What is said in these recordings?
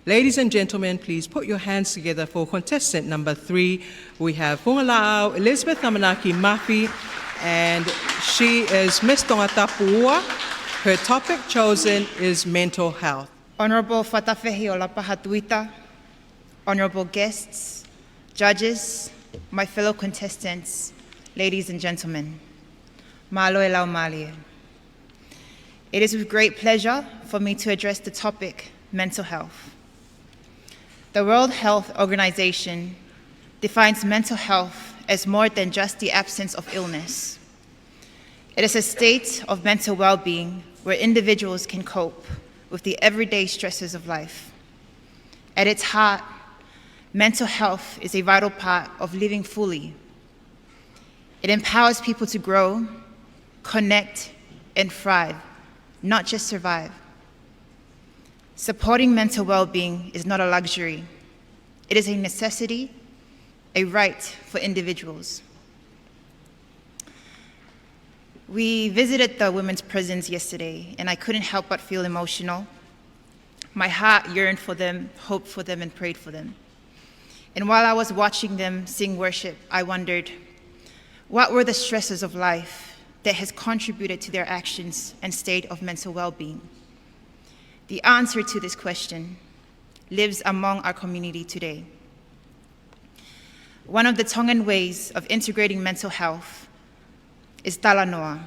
Ladies and gentlemen, please put your hands together for contestant number 3. We have Fungalaau Elizabeth Amanaki Mafi, and she is Miss Tongatapu. Her topic chosen is mental health. Honorable Fatafehi Olapahatuita, honorable guests, judges, my fellow contestants, ladies and gentlemen, Malo Elau Malie. It is with great pleasure for me to address the topic, mental health. The World Health Organization defines mental health as more than just the absence of illness. It is a state of mental well-being where individuals can cope with the everyday stresses of life. At its heart, mental health is a vital part of living fully. It empowers people to grow, connect, and thrive, not just survive. Supporting mental well-being is not a luxury. It is a necessity, a right for individuals. We visited the women's prisons yesterday, and I couldn't help but feel emotional. My heart yearned for them, hoped for them, and prayed for them. And while I was watching them sing worship, I wondered, what were the stresses of life that has contributed to their actions and state of mental well-being? The answer to this question lives among our community today. One of the Tongan ways of integrating mental health is talanoa.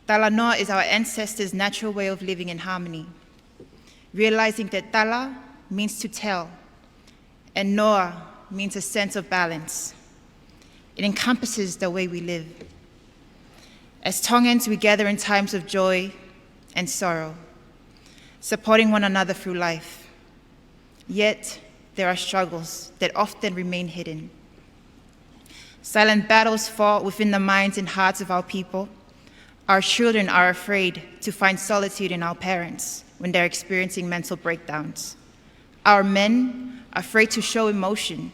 Talanoa is our ancestors' natural way of living in harmony, realizing that tala means to tell, and noa means a sense of balance. It encompasses the way we live. As Tongans, we gather in times of joy and sorrow, supporting one another through life. Yet, there are struggles that often remain hidden. Silent battles fought within the minds and hearts of our people. Our children are afraid to find solitude in our parents when they're experiencing mental breakdowns. Our men are afraid to show emotion.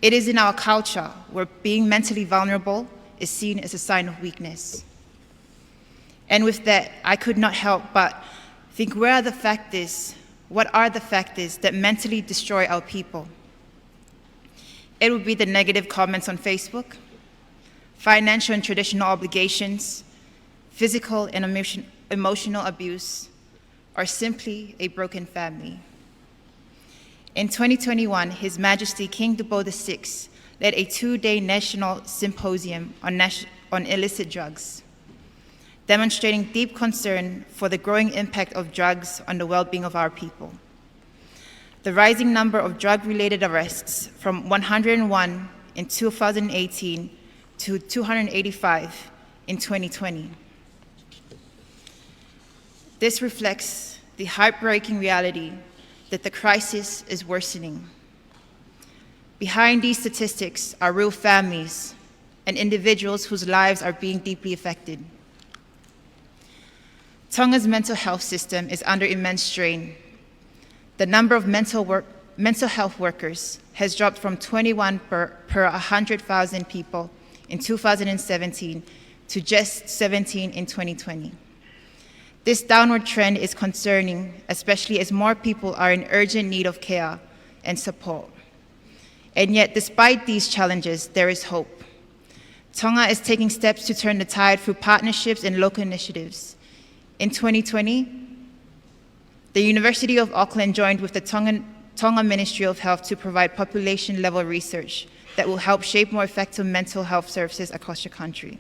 It is in our culture where being mentally vulnerable is seen as a sign of weakness. And with that, I could not help but think, what are the factors that mentally destroy our people? It would be the negative comments on Facebook, financial and traditional obligations, physical and emotional abuse, or simply a broken family. In 2021, His Majesty King Dubo VI led a 2-day national symposium on illicit drugs, demonstrating deep concern for the growing impact of drugs on the well-being of our people. The rising number of drug-related arrests from 101 in 2018 to 285 in 2020. This reflects the heartbreaking reality that the crisis is worsening. Behind these statistics are real families and individuals whose lives are being deeply affected. Tonga's mental health system is under immense strain. The number of mental health workers has dropped from 21 per 100,000 people in 2017 to just 17 in 2020. This downward trend is concerning, especially as more people are in urgent need of care and support. And yet, despite these challenges, there is hope. Tonga is taking steps to turn the tide through partnerships and local initiatives. In 2020, the University of Auckland joined with the Tonga Ministry of Health to provide population-level research that will help shape more effective mental health services across the country.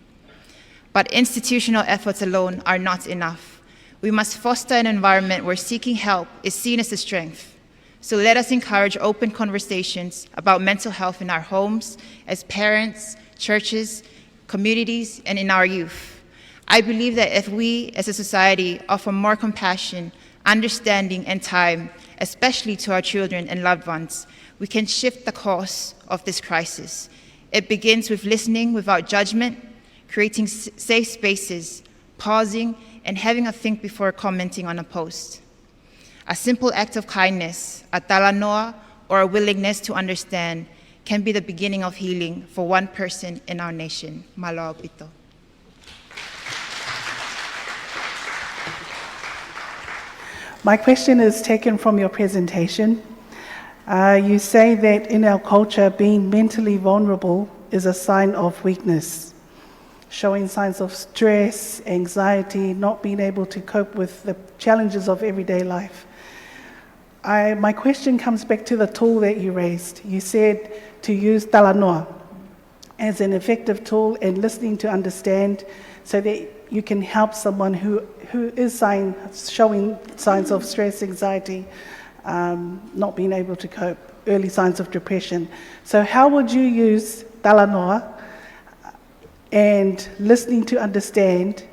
But institutional efforts alone are not enough. We must foster an environment where seeking help is seen as a strength. So let us encourage open conversations about mental health in our homes, as parents, churches, communities, and in our youth. I believe that if we, as a society, offer more compassion, understanding, and time, especially to our children and loved ones, we can shift the course of this crisis. It begins with listening without judgment, creating safe spaces, pausing, and having a think before commenting on a post. A simple act of kindness, a talanoa, or a willingness to understand can be the beginning of healing for one person in our nation. Malo pito. My question is taken from your presentation. You say that in our culture, being mentally vulnerable is a sign of weakness, showing signs of stress, anxiety, not being able to cope with the challenges of everyday life. My question comes back to the tool that you raised. You said to use talanoa as an effective tool and listening to understand so that you can help someone who is showing signs of stress, anxiety, not being able to cope, early signs of depression. So how would you use talanoa and listening to understand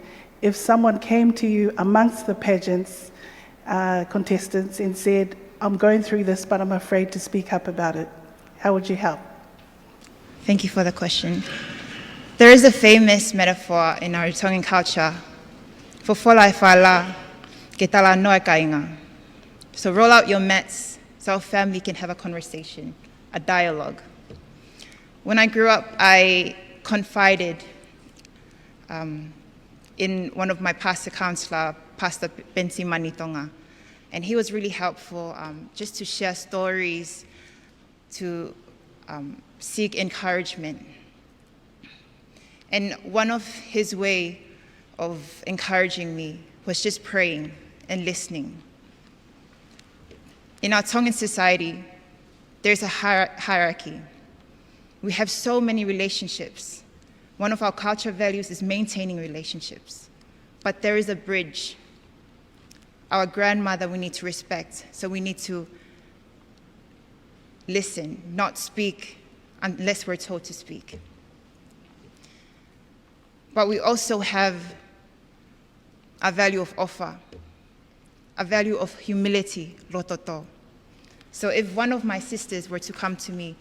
if someone came to you amongst the pageants, contestants, and said, I'm going through this, but I'm afraid to speak up about it? How would you help? Thank you for the question. There is a famous metaphor in our Tongan culture, for folai fala, ke tala noa kainga. So roll out your mats so our family can have a conversation, a dialogue. When I grew up, I confided in one of my pastor counselor, Pastor Bensi Manitonga, and he was really helpful just to share stories, to seek encouragement. And one of his way of encouraging me was just praying and listening. In our Tongan society, there's a hierarchy. We have so many relationships. One of our cultural values is maintaining relationships. But there is a bridge. Our grandmother we need to respect, so we need to listen, not speak unless we're told to speak. But we also have a value of offer, a value of humility, rototo. So if one of my sisters were to come to me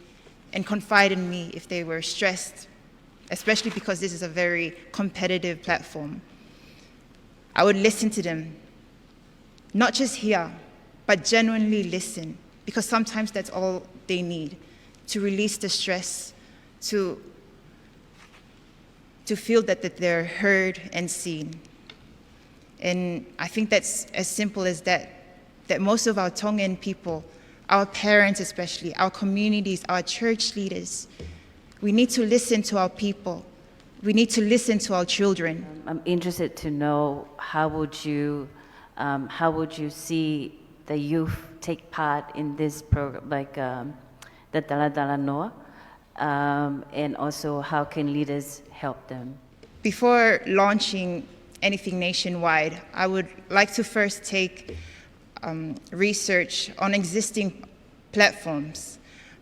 and confide in me if they were stressed, especially because this is a very competitive platform, I would listen to them. Not just hear, but genuinely listen, because sometimes that's all they need, to release the stress, to feel that they're heard and seen. And I think that's as simple as that most of our Tongan people, our parents especially, our communities, our church leaders, we need to listen to our people. We need to listen to our children. I'm interested to know how would you see the youth take part in this program, like the Dala Noa, and also how can leaders help them? Before launching anything nationwide, I would like to first take research on existing platforms.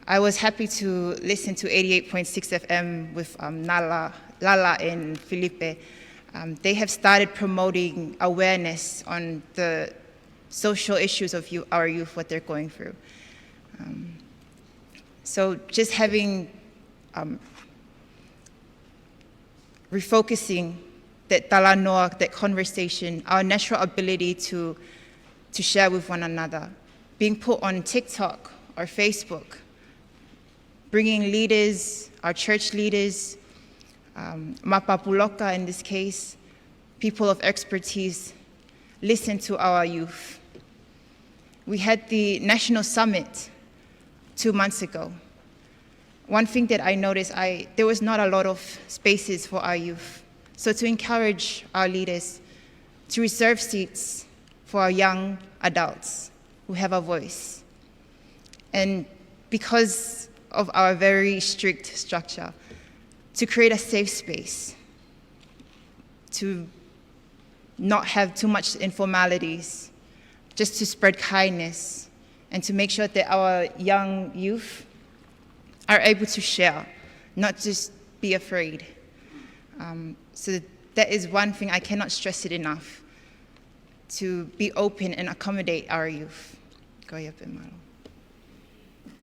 I was happy to listen to 88.6 FM with Lala and Felipe. They have started promoting awareness on the social issues of our youth, what they're going through. So just having, refocusing that talanoa, that conversation, our natural ability to share with one another, being put on TikTok or Facebook, bringing leaders, our church leaders, mapapuloka in this case, people of expertise, listen to our youth. We had the National Summit 2 months ago. One thing that I noticed, there was not a lot of spaces for our youth. So to encourage our leaders to reserve seats for our young adults who have a voice. And because of our very strict structure, to create a safe space, to not have too much informalities, just to spread kindness, and to make sure that our young youth are able to share, not just be afraid. So that is one thing I cannot stress it enough, to be open and accommodate our youth. Go ahead, Malo.